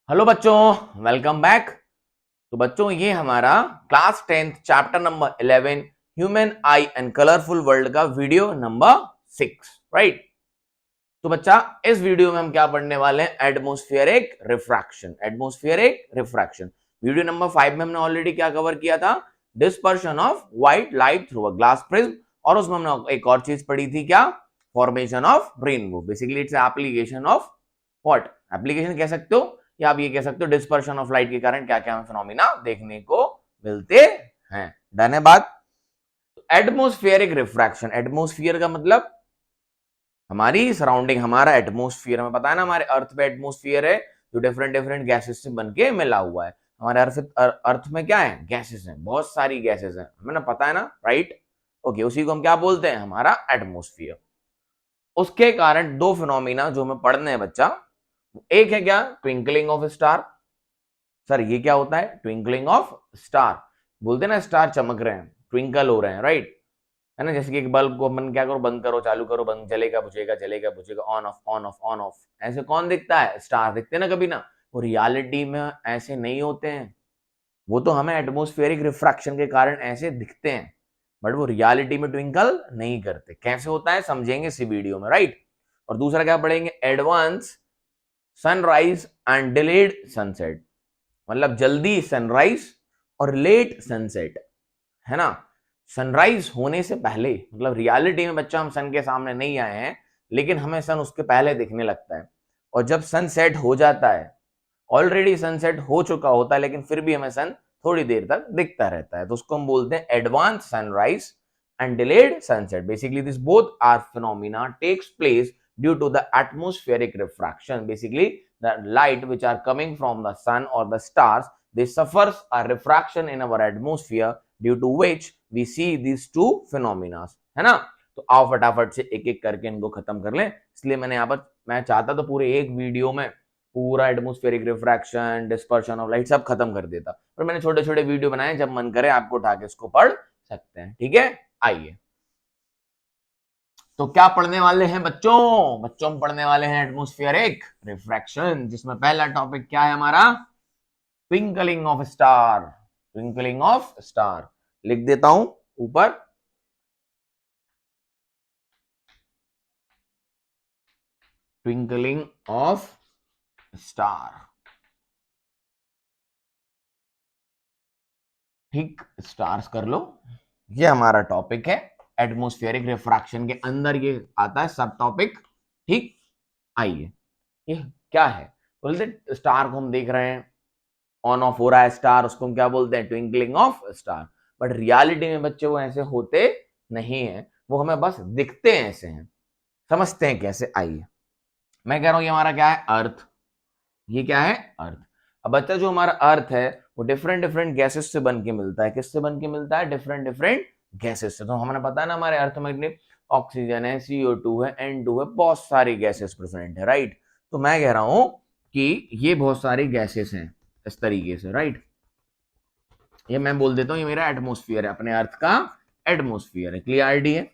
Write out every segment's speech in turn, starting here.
Hello बच्चों, welcome back. तो बच्चों ये हमारा class 10th chapter number 11 human I and colourful world का वीडियो नंबर 6, राइट। तो बच्चा इस वीडियो में हम क्या पढ़ने वाले हैं? Atmospheric refraction. Atmospheric refraction video number 5 में हमने ऑलरेडी क्या कवर किया था? Dispersion of white light through a glass prism, और उसमें हमने एक और चीज पढ़ी थी, क्या? Formation of rainbow. Basically its application of what? Application कह सकते हो, या आप ये कह सकते हो डिस्पर्शन ऑफ लाइट के कारण क्या क्या फिनोमिना देखने को मिलते हैं। डन है बात? एटमॉस्फेरिक रिफ्रैक्शन, एटमॉस्फेयर का मतलब हमारी सराउंडिंग, हमारा एटमॉस्फेयर, हमें पता है ना हमारे अर्थ पे एटमॉस्फेयर है जो डिफरेंट डिफरेंट गैसेस से बनके मिला हुआ है। हमारे अर्थ में क्या है? गैसेस हैं, बहुत सारी गैसेस हैं, हमें ना पता है ना, राइट। ओके, उसी को हम क्या बोलते हैं? हमारा एटमॉस्फेयर। उसके कारण दो फिनोमिना जो हमें पढ़ने हैं बच्चा, एक है क्या? Twinkling of star. सर ये क्या होता है? Twinkling of star. बोलते हैं ना स्टार चमक रहे हैं, ट्विंकल हो रहे हैं, राइट। है ना, जैसे कि एक बल्ब को अपन क्या करो, बंद करो, चालू करो, बंद, जलेगा बुझेगा, जलेगा बुझेगा, on off on off on off. ऐसे कौन दिखता है? स्टार दिखते हैं ना कभी ना। वो रियलिटी में ऐसे नहीं होते हैं, वो तो हमें एटमॉस्फेरिक रिफ्रैक्शन के कारण ऐसे दिखते हैं, बट वो रियलिटी में ट्विंकल नहीं करते। कैसे होता है समझेंगे इसी वीडियो में, राइट। और दूसरा क्या पढ़ेंगे? Advance sunrise and delayed sunset. मतलब जल्दी सनराइज और लेट सनसेट, है ना। सनराइज होने से पहले, मतलब रियलिटी में बच्चा हम सन के सामने नहीं आए हैं, लेकिन हमें सन उसके पहले दिखने लगता है। और जब सन सेट हो जाता है, ऑलरेडी सनसेट हो चुका होता है, लेकिन फिर भी हमें सन थोड़ी देर तक दिखता रहता है, तो उसको हम बोलते हैं advance sunrise and delayed sunset. Basically this both are phenomena takes place due to the atmospheric refraction. Basically the light which are coming from the sun or the stars, they suffers a refraction in our atmosphere due to which we see these two phenomena, है ना। तो आओ फटाफट से एक एक करके इनको खत्म कर लें। इसलिए मैंने यहाँ पर, मैं चाहता तो पूरे एक वीडियो में पूरा atmospheric refraction, dispersion of light सब खत्म कर देता, पर मैंने छोटे छोटे वीडियो बनाए, जब मन करे आपको उठा के इसको पढ़ सकते हैं, ठीक है। आइए, तो क्या पढ़ने वाले हैं बच्चों? बच्चों हम पढ़ने वाले हैं एटमॉस्फेरिक रिफ्रैक्शन, जिसमें पहला टॉपिक क्या है हमारा? Twinkling of star. Twinkling of star लिख देता हूं ऊपर। ट्विंकलिंग ऑफ स्टार, ठीक, स्टार्स कर लो। ये हमारा टॉपिक है एटमॉस्फेरिक रिफ्रैक्शन के अंदर, ये आता है सब टॉपिक, ठीक। आइए, ये क्या है? बोलते स्टार को हम देख रहे हैं, ऑन ऑफ हो रहा है स्टार, उसको हम क्या बोलते हैं? Twinkling of star. But reality में बच्चे वो ऐसे होते नहीं है, वो हमें बस दिखते हैं ऐसे हैं। समझते हैं कैसे? आइए, मैं कह रहा हूं ये हमारा क्या है? अर्थ। ये क्या है? अर्थ। अब बच्चा जो हमारा अर्थ है वो डिफरेंट डिफरेंट गैसेस से बन के मिलता है। किससे बन के मिलता है? डिफरेंट डिफरेंट गैसेस से। तो हमें पता है ना हमारे अर्थ में ऑक्सीजन है, CO2 है, N2 है, बहुत सारी गैसेस प्रेजेंट है, राइट। तो मैं कह रहा हूं कि ये बहुत सारी गैसेस हैं इस तरीके से, राइट। ये मैं बोल देता हूँ, ये मेरा एटमोस्फियर है, अपने अर्थ का एटमोस्फियर है। क्लियरिटी है?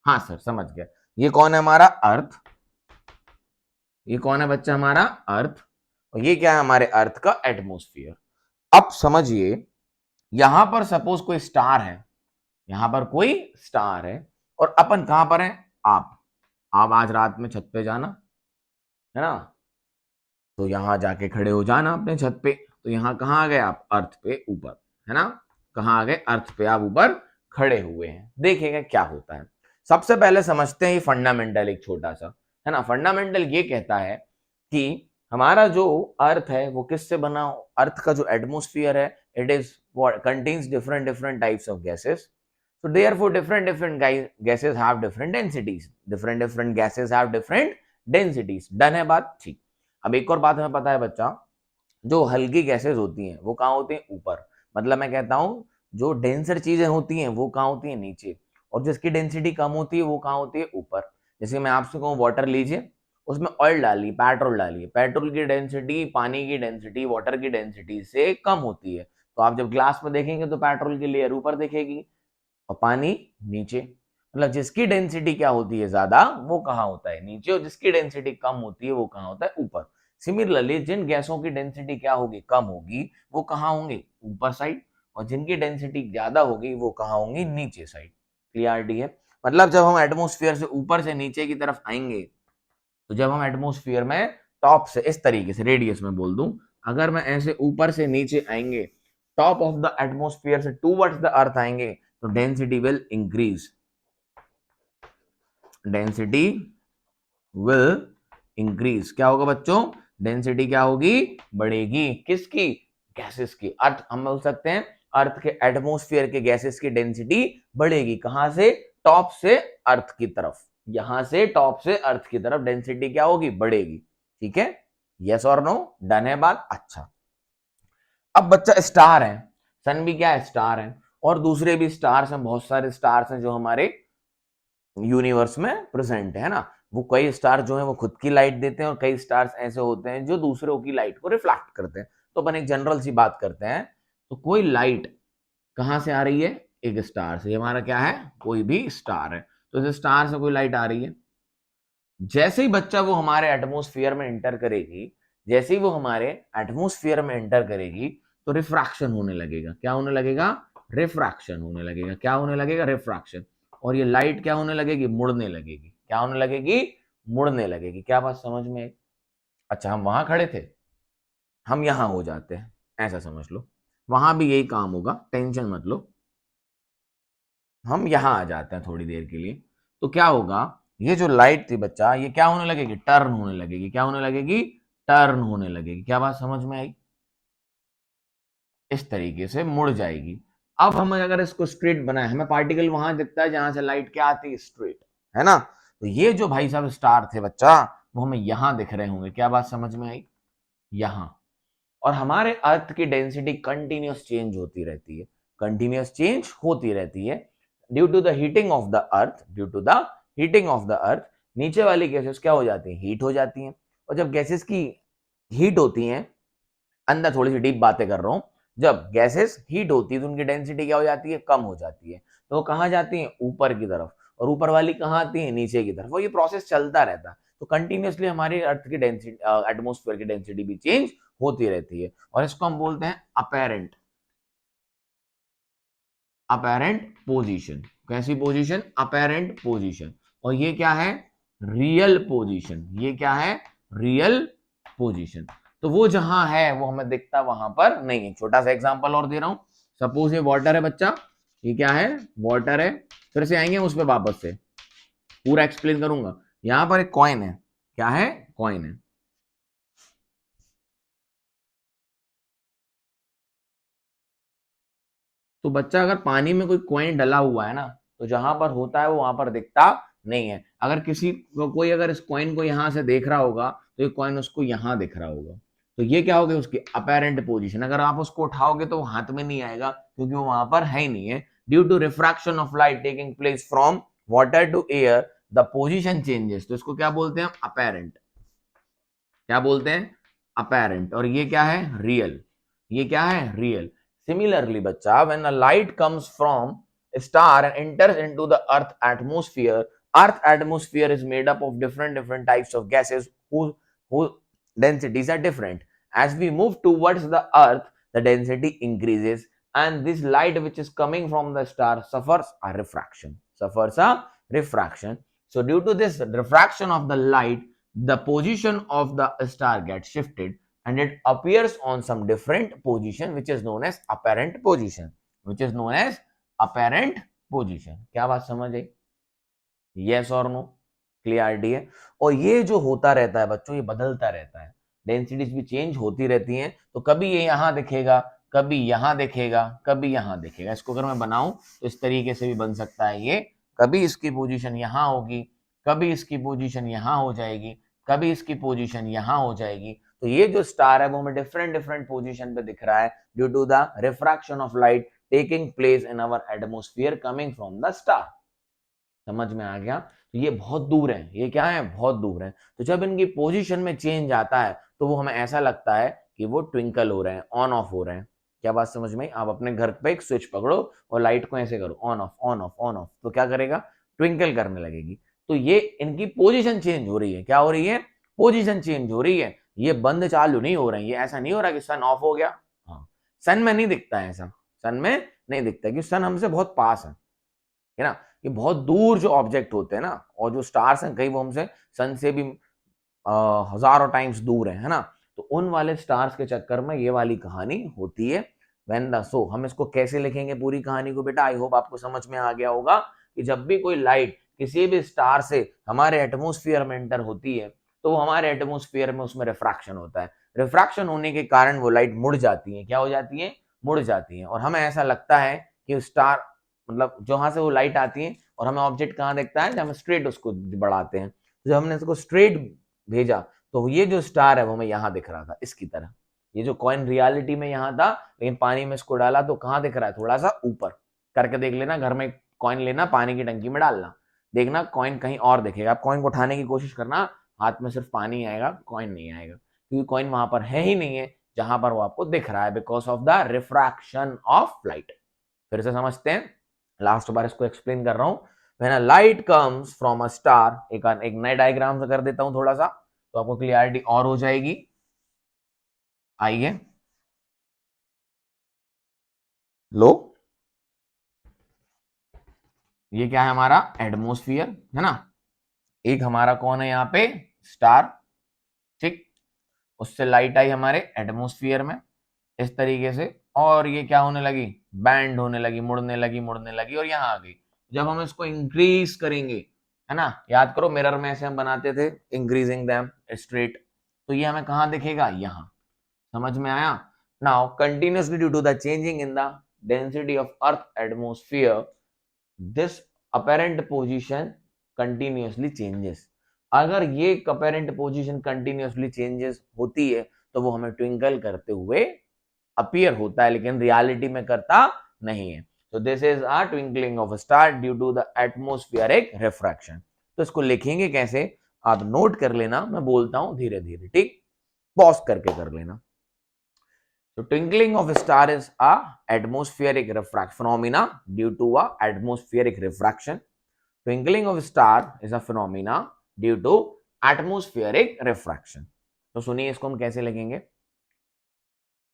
हाँ सर, समझ गया। ये कौन है? हमारा अर्थ। ये कौन है बच्चा? हमारा अर्थ। और ये क्या है? हमारे अर्थ का एटमोस्फियर। अब समझिए, यहां पर सपोज कोई स्टार है, यहां पर कोई स्टार है, और अपन कहां पर है? आप आज रात में छत पे जाना, है ना, तो यहां जाके खड़े हो जाना अपने छत पे। तो यहां कहां आ गए आप? अर्थ पे ऊपर, है ना। कहां आ गए? अर्थ पे आप ऊपर खड़े हुए हैं। देखिएगा क्या होता है। सबसे पहले समझते हैं ये फंडामेंटल, एक छोटा सा, है ना। फंडामेंटल ये कहता है कि हमारा जो अर्थ है वो किससे बना? अर्थ का जो एटमोस्फियर है, it is what? Contains different different types of gases. So therefore different different gases have different densities. Different different gases have different densities. Done है बात? ठीक। अब एक और बात हमें पता है बच्चा, जो हल्की गैसेस होती हैं वो कहाँ होती हैं? ऊपर। मतलब मैं कहता हूँ जो डेंसर चीजें होती हैं वो कहाँ होती हैं? नीचे। और जिसकी डेंसिटी कम होती है वो कहाँ होती है? ऊपर। जैसे मैं आपसे कहूँ वाटर लीजिए, उसमें ऑयल डालिए, पेट्रोल डालिए, पेट्रोल की डेंसिटी पानी की डेंसिटी वाटर की डेंसिटी से कम होती है। तो आप जब ग्लास में देखेंगे तो पेट्रोल की लेयर ऊपर दिखेगी और पानी नीचे। मतलब जिसकी डेंसिटी क्या होती है? ज्यादा, वो कहाँ होता है? नीचे। और जिसकी डेंसिटी कम होती है वो कहाँ होता है? ऊपर। सिमिलरली जिन गैसों की डेंसिटी क्या होगी, कम होगी, वो कहाँ होंगे, ऊपर साइड, और जिनकी डेंसिटी ज्यादा होगी वो कहाँ होंगी, नीचे साइड। क्लियरिटी है? मतलब जब हम एटमॉस्फेयर से ऊपर से नीचे की तरफ आएंगे, तो जब हम एटमॉस्फेयर में टॉप से इस तरीके से रेडियस में बोल दूं, अगर मैं ऐसे ऊपर से नीचे आएंगे, टॉप ऑफ द एटमॉस्फेयर से टूवर्ड्स द अर्थ आएंगे, तो density will increase, density will increase. क्या होगा बच्चों, डेंसिटी क्या होगी, बढ़ेगी, किसकी, गैसेस की। अर्थ हम बोल सकते हैं अर्थ के एटमॉस्फेयर के गैसेस की डेंसिटी बढ़ेगी, कहां से, टॉप से अर्थ की तरफ, यहां से टॉप से अर्थ की तरफ डेंसिटी क्या होगी, बढ़ेगी। ठीक है, यस और नो, डन है बात। अच्छा, अब बच्चा स्टार है, सन भी क्या है, स्टार है, और दूसरे भी स्टार्स हैं, बहुत सारे स्टार्स हैं जो हमारे यूनिवर्स में प्रेजेंट है ना। वो कई स्टार जो है वो खुद की लाइट देते हैं, और कई स्टार्स ऐसे होते हैं जो दूसरों की लाइट को रिफ्लेक्ट करते हैं। तो अपन एक जनरल सी बात करते हैं, तो कोई लाइट कहां से आ रही है, एक स्टार से। हमारा क्या है, कोई भी स्टार है, तो इस स्टार से कोई लाइट आ रही है। जैसे ही बच्चा वो हमारे एटमॉस्फेयर में एंटर करेगी, जैसे ही वो हमारे एटमॉस्फेयर में एंटर करेगी, तो रिफ्रैक्शन होने लगेगा। क्या होने लगेगा, रिफ्रैक्शन होने लगेगा। क्या होने लगेगा, रिफ्रैक्शन। और ये लाइट क्या होने लगेगी, मुड़ने लगेगी। क्या होने लगेगी, मुड़ने लगेगी। क्या बात समझ में? अच्छा, हम वहां खड़े थे, हम यहां हो जाते हैं, ऐसा समझ लो। वहां भी यही काम होगा, टेंशन मत लो। हम यहां आ जाते हैं थोड़ी देर के लिए, तो क्या होगा, ये जो लाइट थी बच्चा, ये क्या होने लगेगी, टर्न होने लगेगी। क्या होने लगेगी, टर्न होने लगेगी। क्या बात समझ में आई? इस तरीके से मुड़ जाएगी। अब हम अगर इसको स्ट्रेट बनाए, हमें पार्टिकल वहां दिखता है जहां से लाइट क्या आती है, स्ट्रेट, है ना। तो ये जो भाई साहब स्टार थे बच्चा, वो हमें यहां दिख रहे होंगे। क्या बात समझ में आई, यहां। और हमारे अर्थ की डेंसिटी कंटिन्यूस चेंज होती रहती है, कंटिन्यूस चेंज होती रहती है, due to the heating of the earth, due to the heating of the earth. नीचे वाली गैसेस क्या हो जाती हैं, हीट हो जाती हैं। और जब गैसेस की हीट होती हैं, अंदर थोड़ी सी डीप बातें कर रहा हूं, जब गैसेस हीट होती है तो उनकी डेंसिटी क्या हो जाती है, कम हो जाती है। तो वो कहां जाती है, ऊपर की तरफ, और ऊपर वाली कहां आती है, नीचे की तरफ। वो ये प्रोसेस चलता रहता है। तो कंटिन्यूसली हमारी अर्थ की डेंसिटी, एटमॉस्फेयर की डेंसिटी भी चेंज होती रहती है, और इसको हम बोलते हैं अपेरेंट, अपेरेंट पोजीशन। कैसी पोजीशन, अपेरेंट पोजीशन। और ये क्या है, रियल पोजीशन। ये क्या है, रियल पोजीशन। तो वो जहां है वो हमें दिखता वहां पर नहीं है। छोटा सा एग्जांपल और दे रहा हूं, सपोज ये वाटर है बच्चा, ये क्या है, वाटर है। फिर से आएंगे उस पर वापस से, पूरा एक्सप्लेन करूंगा। यहां पर एक कॉइन है, क्या है, कॉइन है। तो बच्चा अगर पानी में कोई कॉइन डला हुआ है ना, तो जहां पर होता है वो वहां पर दिखता नहीं है। अगर किसी को, कोई अगर इस कॉइन को यहां से देख रहा होगा, तो ये कॉइन उसको यहां दिख रहा होगा। तो ये क्या होगी, उसकी अपेरेंट पोजीशन। अगर आप उसको उठाओगे तो वो हाथ में नहीं आएगा, क्योंकि वो वहां पर है ही नहीं है। Due to refraction of light taking place from water to air, the position changes. तो इसको क्या बोलते हैं, अपेरेंट। क्या बोलते हैं, अपेरेंट। और ये क्या है, रियल। ये क्या है, रियल। Similarly, बच्चा, when a light comes from a star and enters into the Earth atmosphere is made up of different types of gases whose densities are different. As we move towards the Earth, the density increases, and this light which is coming from the star suffers a refraction. Suffers a refraction. So, due to this refraction of the light, the position of the star gets shifted, and it appears on some different position which is known as apparent position, which is known as apparent position. क्या बात समझ आई, yes और no, clarity है। और ये जो होता रहता है बच्चों, ये बदलता रहता है, डेंसिटीज भी चेंज होती रहती हैं। तो कभी ये यहां दिखेगा, कभी यहां दिखेगा, कभी यहां दिखेगा। इसको अगर मैं बनाऊं तो इस तरीके से भी बन सकता है ये, कभी इसकी पोजीशन यहां होगी, कभी इसकी पोजीशन यहां हो जाएगी, कभी इसकी पोजीशन यहां हो जाएगी। तो ये जो स्टार है वो हमें डिफरेंट पोजीशन पे दिख रहा है, due to the refraction of light taking place in our atmosphere coming from the star. समझ में आ गया? तो ये बहुत दूर है, ये क्या है, बहुत दूर है। तो जब इनकी पोजीशन में चेंज आता है, तो वो हमें ऐसा लगता है कि वो ट्विंकल हो रहे हैं, ऑन ऑफ हो रहे हैं। क्या बात समझ में? आप अपने घर पे एक स्विच पकड़ो और लाइट को ऐसे करो, on off on off on of, तो क्या करेगा, ट्विंकल करने लगेगी। तो ये इनकी पोजीशन चेंज हो रही है। क्या हो रही है, पोजीशन चेंज हो रही है। ये बंद चालू नहीं हो रहे हैं, ये ऐसा नहीं हो रहा कि सन ऑफ हो गया। हाँ, सन में नहीं दिखता है ऐसा, सन में नहीं दिखता क्योंकि सन हमसे बहुत पास है ना। ये बहुत दूर जो ऑब्जेक्ट होते हैं ना, और जो स्टार्स हैं कई वो हमसे सन से भी हजारों टाइम्स दूर है ना। तो उन वाले स्टार्स के चक्कर में ये वाली कहानी होती है। व्हेन द सो हम इसको कैसे लिखेंगे पूरी कहानी को बेटा, आई होप आपको समझ में आ गया होगा कि जब भी कोई लाइट किसी भी स्टार से हमारे एटमॉस्फेयर में एंटर होती है तो वो हमारे एटमॉस्फेयर में उसमें रिफ्रैक्शन होता है। रिफ्रैक्शन होने के कारण वो लाइट मुड़ जाती है। क्या हो जाती है? मुड़ जाती है। और हमें ऐसा लगता है कि स्टार मतलब जहां से वो लाइट आती है और हमें ऑब्जेक्ट कहाँ दिखता है, जब हम स्ट्रेट उसको बढ़ाते हैं, जब हमने इसको स्ट्रेट भेजा तो ये जो स्टार है वो हमें यहाँ दिख रहा था इसकी तरह। ये जो कॉइन रियलिटी में यहाँ था, लेकिन पानी में इसको डाला तो कहाँ दिख रहा है? थोड़ा सा ऊपर। करके देख लेना, घर में कॉइन लेना, पानी की टंकी में डालना, देखना कॉइन कहीं और दिखेगा। आप कॉइन को उठाने की कोशिश करना, हाथ में सिर्फ पानी आएगा, कॉइन नहीं आएगा, क्योंकि कॉइन वहां पर है ही नहीं है जहां पर वो आपको दिख रहा है, because of the refraction of light. फिर से समझते हैं, लास्ट बार इसको एक्सप्लेन कर रहा हूं। When a light comes from a star, एक नए डायग्राम से कर देता हूं थोड़ा सा तो आपको क्लियरिटी और हो जाएगी। आइए लो, ये क्या है? हमारा एटमॉस्फेयर है ना। एक हमारा कौन है यहाँ पे? स्टार। ठीक, उससे लाइट आई हमारे एटमॉस्फेयर में इस तरीके से, और ये क्या होने लगी? बैंड होने लगी, मुड़ने लगी, मुड़ने लगी और यहाँ आ गई। जब हम इसको इंक्रीज करेंगे, है ना, याद करो मिरर में ऐसे हम बनाते थे, इंक्रीजिंग दैम स्ट्रेट, तो ये हमें कहाँ दिखेगा? यहाँ। समझ में आया? Now continuously due to the changing in the density of earth atmosphere, this apparent position continuously changes. अगर ये अपरेंट पोजीशन कंटिन्यूअसली चेंजेस होती है तो वो हमें ट्विंकल करते हुए अपीयर होता है, लेकिन रियलिटी में करता नहीं है। तो this is a twinkling of a star due to the atmospheric refraction. तो इसको लिखेंगे कैसे आप नोट कर लेना, मैं बोलता हूं धीरे धीरे, ठीक? पॉज करके कर लेना। So twinkling of a star is a atmospheric phenomena due to a atmospheric refraction. Twinkling of a star is a phenomena due to atmospheric refraction. तो सुनिए इसको हम कैसे लिखेंगे।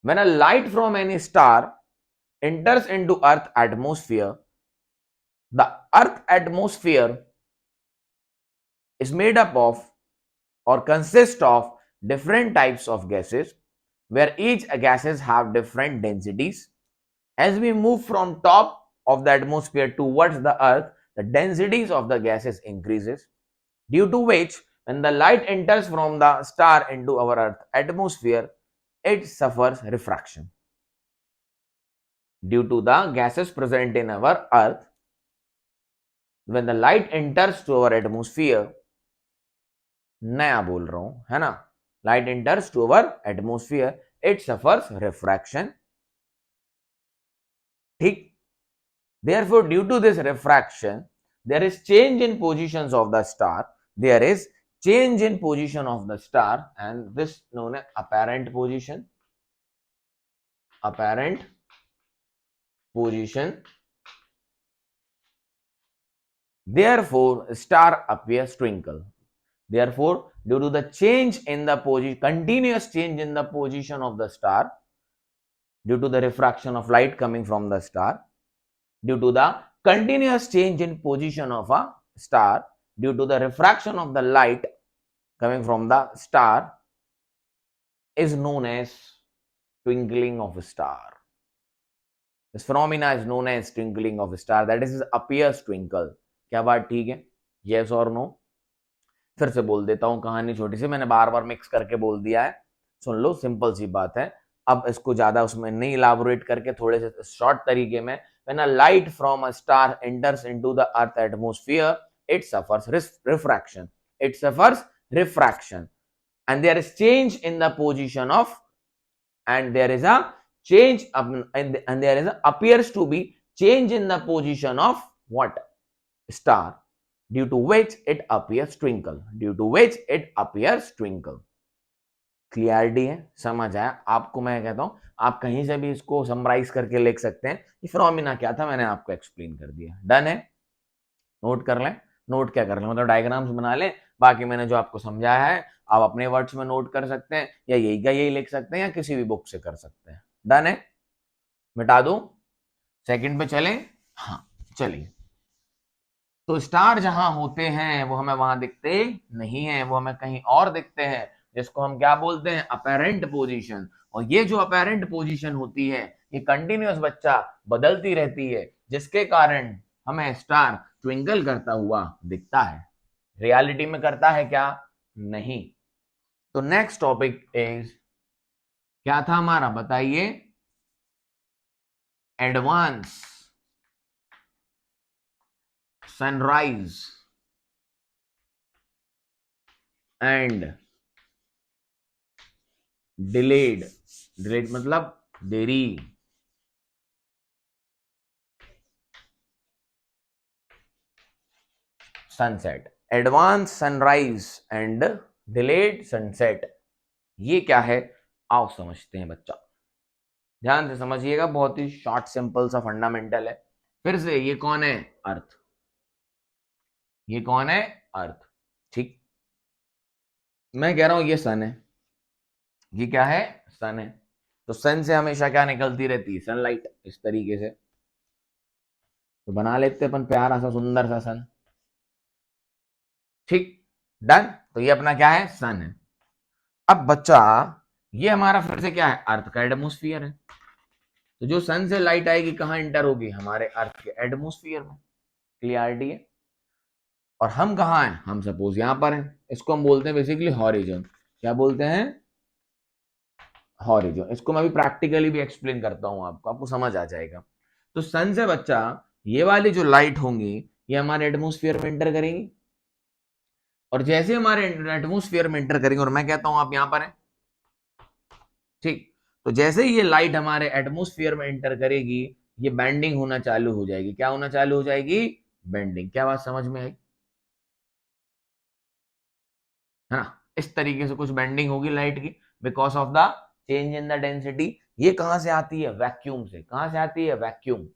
When a light from any star enters into Earth atmosphere, the Earth atmosphere is made up of or consists of different types of gases, where each gases have different densities. As we move from top of the atmosphere towards the earth, the densities of the gases increases, due to which when the light enters from the star into our earth atmosphere, it suffers refraction. Due to the gases present in our earth, when the light enters to our atmosphere, नया बोल रहा हूं है ना, light enters to our atmosphere, it suffers refraction. ठीक, therefore due to this refraction there is change in positions of the star, there is change in position of the star, and this known as apparent position. Apparent position, therefore star appears twinkle. Therefore due to the change in the position, continuous change in the position of the star, due to the refraction of light coming from the star, due to the continuous change in position of a star, due to the refraction of the light coming from the star, is known as twinkling of a star. This phenomena is known as twinkling of a star, that is appears twinkle. क्या बात ठीक है? Yes or no? फिर से बोल देता हूं कहानी छोटी सी, मैंने बार बार मिक्स करके बोल दिया है, सुन लो, सिंपल सी बात है। अब इसको ज्यादा उसमें नहीं इलाबोरेट करके थोड़े से शॉर्ट तरीके में, when a light from a star enters into the earth atmosphere, it suffers refraction. It suffers refraction, and there is change in the position of, and there is a change and there is a, appears to be change in the position of what? Star, due to which it appears twinkle, due to which it appears twinkle. Clarity है? समझ आया आपको? मैं कहता हूं आप कहीं से भी इसको समराइज करके लिख सकते हैं, ये फिनोमिना क्या था मैंने आपको एक्सप्लेन कर दिया। डन है? नोट कर लें। नोट क्या कर लें, मतलब डायग्राम्स बना लें, बाकी मैंने जो आपको समझाया है आप अपने वर्ड्स में नोट कर सकते हैं, या यही का यही लिख सकते हैं, या किसी भी बुक से कर सकते हैं। डन है, मिटा दो, सेकंड पे चले। हाँ चलिए, तो स्टार जहां होते हैं वो हमें वहां दिखते नहीं है, वो हमें कहीं और दिखते हैं, जिसको हम क्या बोलते हैं, अपेरेंट पोजीशन। और ये जो अपेरेंट पोजीशन होती है ये कंटिन्यूअस बच्चा बदलती रहती है, जिसके कारण हमें स्टार ट्विंकल करता हुआ दिखता है। रियलिटी में करता है क्या, नहीं। तो नेक्स्ट टॉपिक इज, क्या था हमारा, बताइए, advance sunrise and delayed, delayed मतलब देरी, sunset. Advance sunrise and delayed sunset, ये क्या है, आओ समझते हैं बच्चा, ध्यान से समझिएगा, बहुत ही शॉर्ट सिंपल सा फंडामेंटल है। फिर से, ये कौन है, अर्थ, ये कौन है, अर्थ, ठीक। मैं कह रहा हूं ये सन है, ये क्या है, सन है। तो सन से हमेशा क्या निकलती रहती है, सनलाइट, इस तरीके से। तो बना लेते अपन प्यारा सा सुंदर सा सन, ठीक, डन। तो ये अपना क्या है, सन है। अब बच्चा, ये हमारा फिर से क्या है, अर्थ का एटमॉस्फेयर है। तो जो सन से लाइट आएगी कहां इंटर होगी, हमारे अर्थ के एटमॉस्फेयर में। क्लियरिटी है। और हम कहाँ हैं, हम सपोज यहां पर हैं, इसको हम बोलते हैं बेसिकली हॉरिजॉन। क्या बोलते हैं, हॉरिजॉन। इसको मैं भी प्रैक्टिकली भी एक्सप्लेन करता हूं आपको, आपको समझ आ जाएगा। तो सन से बच्चा, ये वाली जो लाइट होंगी ये हमारे एटमॉस्फेयर में एंटर करेंगी, और जैसे हमारे एटमॉस्फेयर में एंटर करेंगे, और मैं कहता हूं आप यहां पर हैं, ठीक। तो जैसे ही ये लाइट हमारे एटमॉस्फेयर में एंटर करेगी, ये बैंडिंग होना चालू हो जाएगी। क्या होना चालू हो जाएगी, बैंडिंग। क्या बात समझ में आई, है ना। इस तरीके से कुछ बेंडिंग होगी लाइट की, because of the change in the density. ये कहां से आती है, वैक्यूम से। कहां से आती है, वैक्यूम।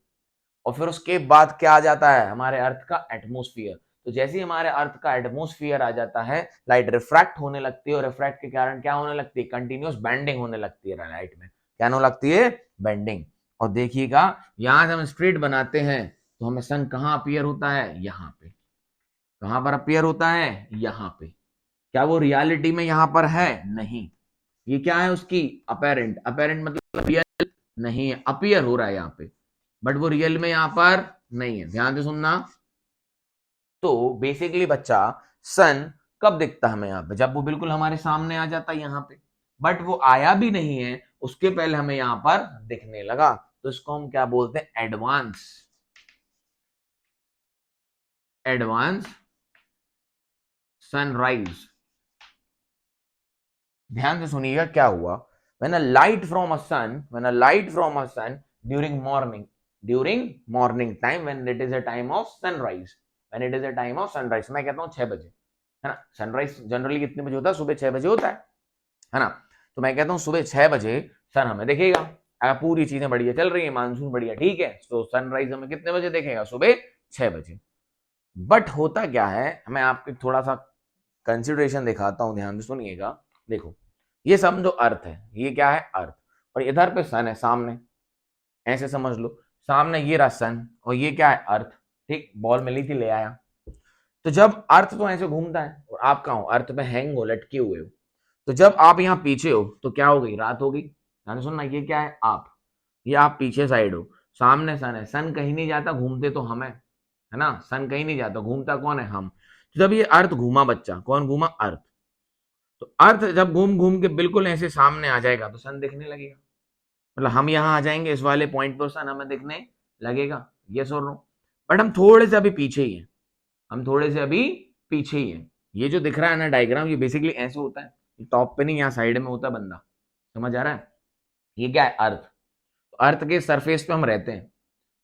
और फिर उसके बाद क्या आ जाता है, हमारे अर्थ का एटमॉस्फेयर। तो जैसे ही हमारे अर्थ का एटमॉस्फेयर आ जाता है, लाइट रिफ्रैक्ट होने लगती है, और रिफ्रैक्ट के कारण क्या होने लगती है, कंटिन्यूअस बेंडिंग होने लगती है लाइट में। क्या होने लगती है, बेंडिंग। और देखिएगा, यहां से हम स्ट्रेट बनाते हैं तो हमें सन कहां अपीयर होता है, यहां पे। कहां पर अपीयर होता है, यहां पे। क्या वो रियलिटी में यहां पर है, नहीं। ये क्या है उसकी, अपेरेंट। अपेरेंट मतलब रियल नहीं है, अपीयर हो रहा है यहाँ पे, बट वो रियल में यहां पर नहीं है। ध्यान से सुनना। तो बेसिकली बच्चा, सन कब दिखता हमें यहाँ पे, जब वो बिल्कुल हमारे सामने आ जाता है यहाँ पे। बट वो आया भी नहीं है, उसके पहले हमें यहाँ पर दिखने लगा। तो इसको हम क्या बोलते हैं, एडवांस, एडवांस सनराइज। ध्यान से सुनिएगा क्या हुआ, when a light from a sun, when a light from a sun during morning time, when it is a time of sunrise, when it is a time of sunrise, मैं कहता हूँ 6 बजे, है ना। सनराइज जनरली कितने बजे होता है, सुबह 6 बजे होता है ना। तो मैं कहता हूँ सुबह 6 बजे सन हमें दिखेगा, अगर पूरी चीजें बढ़िया चल रही है, मानसून बढ़िया, ठीक है, तो सनराइज हमें कितने बजे देखेगा, सुबह 6 बजे। बट होता क्या है, मैं आपको थोड़ा सा कंसिडरेशन दिखाता हूं, ध्यान से सुनिएगा। देखो, ये समझो अर्थ है, ये क्या है, अर्थ, और इधर पे सन है सामने, ऐसे समझ लो। सामने ये रहा सन, और ये क्या है, अर्थ, ठीक। बॉल मिली थी, ले आया। तो जब अर्थ तो ऐसे घूमता है, और आप कहाँ हो, अर्थ पे हैंग हो, लटके हुए हो। तो जब आप यहाँ पीछे हो तो क्या हो गई, रात हो गई। ध्यान से सुनना, ये क्या है, आप, ये आप पीछे साइड हो, सामने सन है। सन कहीं नहीं जाता, घूमते तो हम है ना। सन कहीं नहीं जाता, घूमता कौन है, हम। तो जब ये अर्थ घूमा बच्चा, कौन घूमा, अर्थ। तो अर्थ जब घूम घूम के बिल्कुल ऐसे सामने आ जाएगा तो सन दिखने लगेगा। मतलब हम यहाँ आ जाएंगे इस वाले पॉइंट पर, सन हमें दिखने लगेगा, यस और नो। बट हम थोड़े से अभी पीछे ही हैं, हम थोड़े से अभी पीछे ही हैं। ये जो दिख रहा है ना डायग्राम, ये बेसिकली ऐसे होता है, टॉप पे नहीं, यहाँ साइड में होता है बंदा, समझ आ रहा है। ये क्या है, अर्थ। तो अर्थ के सरफेस पे हम रहते हैं।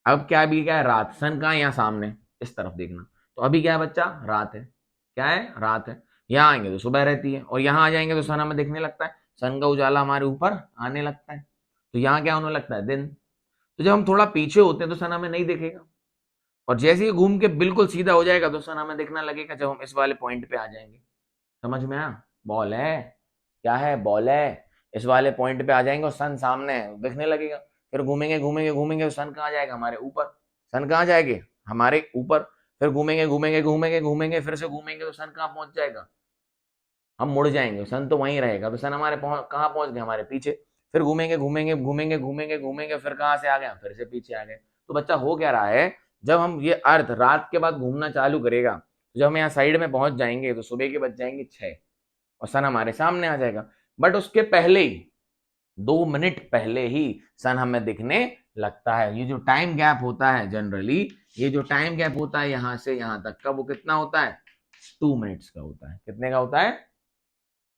अब क्या, अभी क्या है, रात। सन कहाँ है, यहाँ सामने, इस तरफ देखना। तो अभी क्या है बच्चा, रात है। क्या है, रात है। यहाँ आएंगे तो सुबह रहती है, और यहाँ आ जाएंगे तो सन हमें दिखने लगता है, सन का उजाला हमारे ऊपर आने लगता है। तो यहाँ क्या होने लगता है, दिन। तो जब हम थोड़ा पीछे होते हैं तो सन हमें नहीं दिखेगा, और जैसे ही घूम के बिल्कुल सीधा हो जाएगा तो सन हमें दिखना लगेगा जब हम इस वाले पॉइंट पे आ जाएंगे। समझ में आया? बॉल है, क्या है? बॉल है। इस वाले पॉइंट पे आ जाएंगे और सन सामने है, दिखने लगेगा। फिर घूमेंगे घूमेंगे घूमेंगे, सन कहाँ जाएगा? हमारे ऊपर। सन कहाँ जाएंगे? हमारे ऊपर। फिर घूमेंगे घूमेंगे घूमेंगे घूमेंगे, फिर से घूमेंगे तो सन कहाँ पहुंच जाएगा? हम मुड़ जाएंगे, सन तो वहीं रहेगा, तो सन हमारे कहाँ पहुंच गए? हमारे पीछे। फिर घूमेंगे घूमेंगे घूमेंगे घूमेंगे घूमेंगे, फिर कहाँ से आ गए? फिर से पीछे आ गए। तो बच्चा हो क्या रहा है, जब हम ये अर्थ रात के बाद घूमना चालू करेगा, तो जब हम यहाँ साइड में पहुंच जाएंगे तो सुबह के बज जाएंगे 6 और सन हमारे सामने आ जाएगा। बट उसके पहले ही 2 मिनट पहले ही सन हमें दिखने लगता है। ये जो टाइम गैप होता है जनरली, ये जो टाइम गैप होता है यहाँ से यहाँ तक का, वो कितना होता है? 2 मिनट्स का होता है। कितने का होता है?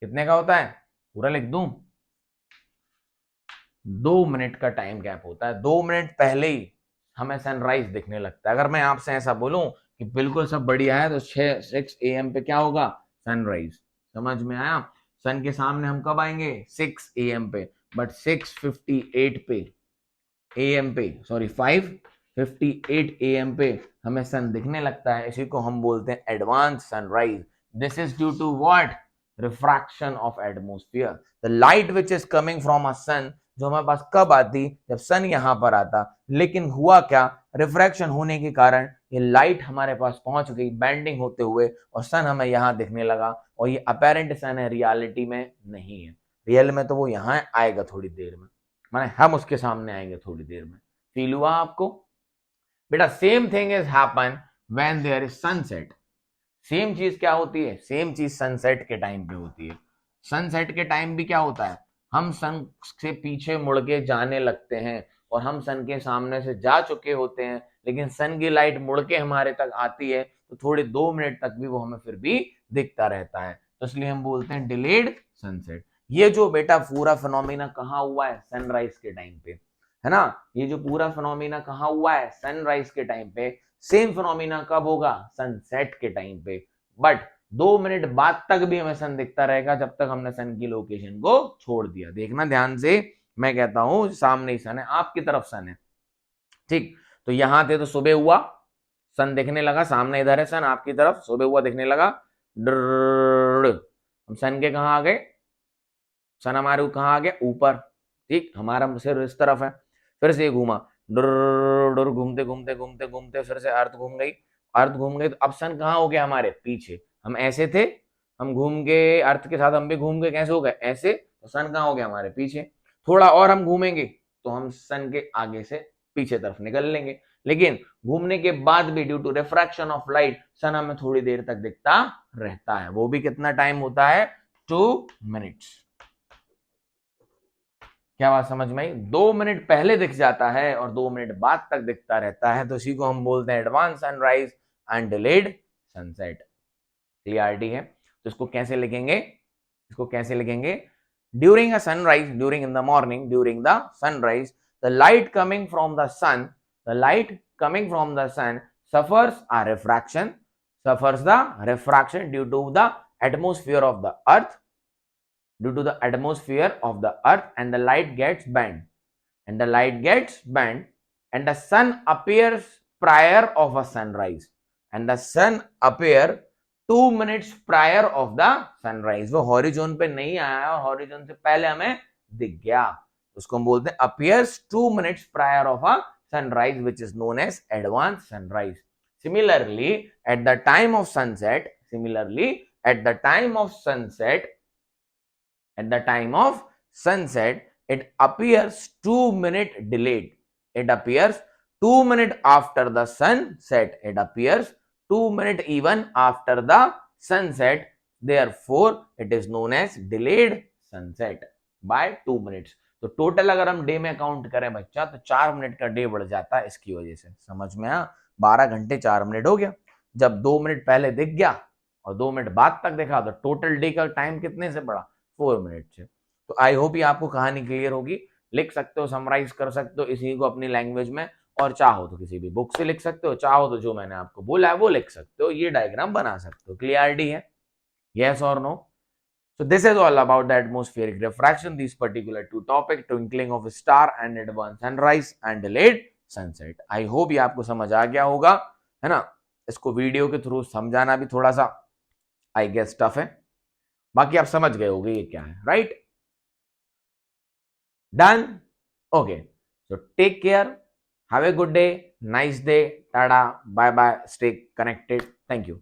कितने का होता है? पूरा लिख दूं? 2 मिनट का टाइम गैप होता है। 2 मिनट पहले ही हमें सनराइज दिखने लगता है। अगर मैं आपसे ऐसा बोलूं कि बिल्कुल सब बढ़िया है, तो 6 AM पे क्या होगा? सनराइज। समझ में आया? सन के सामने हम कब आएंगे? 6 AM पे। बट 6:58 पे AM पे, सॉरी 5:58 AM पे हमें सन दिखने लगता है। इसी को हम बोलते हैं advance sunrise. This is due to what? Refraction of atmosphere. The light which is coming from a sun, जो हमारे पास कब आती? जब सन यहां पर आता। लेकिन हुआ क्या? रिफ्रैक्शन होने के कारण ये लाइट हमारे पास पहुंच गई बेंडिंग होते हुए, और सन हमें यहां दिखने लगा। और ये अपेरेंट सन है, रियलिटी में नहीं है। रियल में तो वो यहां आएगा थोड़ी देर में, माने हम उसके सामने आएंगे थोड़ी देर में। फील हुआ आपको? बेटा same thing is happen when there is sunset. Same चीज क्या होती है? सेम चीज सनसेट के टाइम पे होती है। सनसेट के टाइम भी क्या होता है? हम सन से पीछे मुड़ के जाने लगते हैं, और हम सन के सामने से जा चुके होते हैं, लेकिन सन की लाइट मुड़ के हमारे तक आती है, तो थोड़े 2 मिनट तक भी वो हमें फिर भी दिखता रहता है। तो इसलिए हम बोलते हैं डिलेड सनसेट। ये जो बेटा पूरा फिनोमिना कहाँ हुआ है? सनराइज के टाइम पे, है ना? ये जो पूरा फिनोमिना कहाँ हुआ है? सनराइज के टाइम पे। सेम फिनोमिना कब होगा? सनसेट के टाइम पे। बट 2 मिनट बाद तक भी हमें सन दिखता रहेगा, जब तक हमने सन की लोकेशन को छोड़ दिया। देखना ध्यान से, मैं कहता हूं सामने ही सन है, आपकी तरफ सन है, ठीक? तो यहां थे तो सुबह हुआ, सन दिखने लगा, सामने इधर है सन, आपकी तरफ सुबह हुआ दिखने लगा। हम सन के कहा आ गए? सन हमारे कहाँ आ गया? ऊपर, ठीक? हमारा सिर इस तरफ है। फिर से घूमा, डुर घूमते घूमते घूमते घूमते फिर से अर्थ घूम गई। अर्थ घूम गई तो अब सन कहाँ हो गया? हमारे पीछे। हम ऐसे थे, हम घूम गए अर्थ के साथ, हम भी घूम गए, कैसे हो गए? ऐसे। तो सन कहाँ हो गया? हमारे पीछे। थोड़ा और हम घूमेंगे तो हम सन के आगे से पीछे तरफ निकल लेंगे। लेकिन घूमने के बाद भी due to refraction of light sun हमें थोड़ी देर तक दिखता रहता है। वो भी कितना टाइम होता है? 2 मिनट्स। क्या बात समझ में आई? 2 मिनट पहले दिख जाता है और 2 मिनट बाद तक दिखता रहता है, तो इसी को हम बोलते हैं advance sunrise and delayed sunset. Clarity है? तो इसको कैसे लिखेंगे? इसको कैसे लिखेंगे? During a sunrise, during in the morning, during the sunrise, the light coming from the sun, the light coming from the sun suffers a refraction, suffers the refraction due to the atmosphere of the earth, due to the atmosphere of the earth, and the light gets bent, and the light gets bent, and the sun appears prior of a sunrise, and the sun appear 2 minutes prior of the sunrise। वो horizon पे नहीं आया और horizon से पहले हमें दिख गया, उसको हम बोलते हैं appears 2 minutes prior of a sunrise, which is known as advanced sunrise। Similarly at the time of sunset, similarly at the time of sunset, at the time of sunset, it appears 2 minute delayed, it appears 2 minute after the sunset, it appears 2 minute even after the sunset, therefore it is known as delayed sunset by 2 minutes। तो total अगर हम day में count करें बच्चा, तो 4 minute का day बढ़ जाता है इसकी वजह से। समझ में आ? 12 घंटे 4 मिनट हो गया। जब 2 मिनट पहले दिख गया और 2 मिनट बाद तक देखा, तो टोटल डे का टाइम कितने से बढ़ा? 4 मिनट से। तो आई होप ये आपको कहानी क्लियर होगी। लिख सकते हो, समराइज कर सकते हो इसी को अपनी लैंग्वेज में, और चाहो तो किसी भी बुक से लिख सकते हो, चाहो तो जो मैंने आपको बोला है वो लिख सकते हो, ये डायग्राम बना सकते हो। क्लियरिटी है? यस और no? So this is all about the atmospheric refraction, these particular two topics, twinkling of a star and advanced sunrise and delayed sunset। I hope ये आपको समझ आ गया होगा, है ना? इसको वीडियो के थ्रू समझाना भी थोड़ा सा आई गेस टफ है, बाकी आप समझ गए होगे ये क्या है, right? Done? Okay, so take care, have a good day, nice day, tata, bye bye, stay connected, thank you.